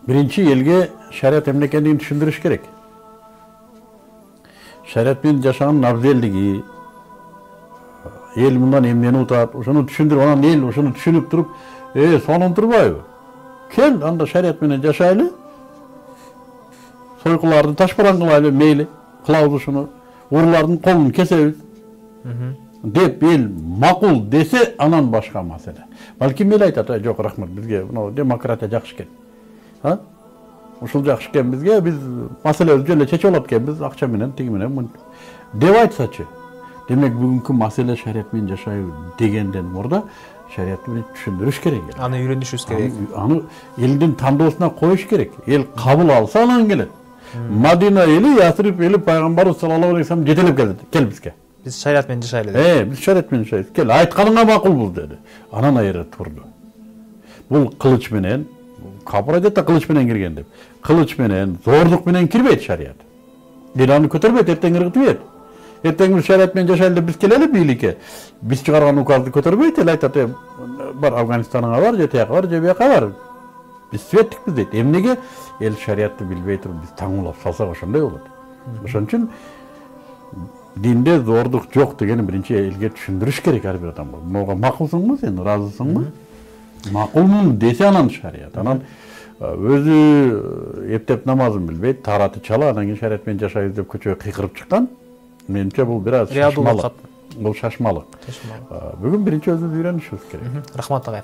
Birinchi elge şeriat emne ekendigini düşündürüş gerek. Şeriat menен жашаганын абзелдиги, эл мындан эмнени утат, ошону түшүндүрүп, анан эл ошону түшүнүп туруп, сонун турбайбы? Кел, анда шариат менен жашайлы. Сойкуларды ташбаран кылайлы, мейли, кылабыз ошону. Урлардын колун кесебиз. Деп эл макул десе, анан башка маселе. Балким эл айтат, жок, рахмат, бизге мына демократия жакшы экен. Ушул жакшы экен бизге, биз маселебизди эле чечип алат экенбиз, акча менен, тиги менен. Деп айтсачы. Демек бүгүнкү маселе шариат менен жашайбы дегенден мурда шариатты түшүндүрүш керек. Аны үйрөнүшүбүз керек. Аны элдин тандоосуна коюш керек. Эл кабыл алса анан келет. Мадина эли, Ясрип эли пайгамбарыбыз саллаллаху алейхи вассалам жетелеп келди. Кел бизге. Биз шариат менен жашайлы деди. Биз шариат менен жашайбыз. Кел, айтканыңа макулбуз деди. Анан айры турду. Бул кылыч менен, капыр айтат кылыч менен кирген деп. Кылыч менен, зордук менен кирбейт шариат. Эл аны көтөрбөйт, эртең ыргытып. Эртең бир шариат менен жашайлы деп биз келели бийликке. Биз чыгарган указды көтөрбөйт, эл айтат, бар Афганистанга бар, же тияка бар, же бияка бар. Биз светтикпиз дейт. Эмнеге эл шариатты билбей туруп биз таңуулап салсак ошондой болот. Ошон үчүн динде зордук жок дегени биринчи элге түшүндүрүш керек ар бир адамга. Буга макулсуңбу сен, ыраазысыңбы? Макулмун десе анан шариат. Анан өзү эптеп намазын билбейт, тараты чала, анан кийин шариат менен жашайбыз деп көчөгө кыйкырып чыккан. Менимче бул бир аз шашмалык. Бул шашмалык. Бүгүн биринчи өзүбүз үйрөнүшүбүз керек. Рахмат агай.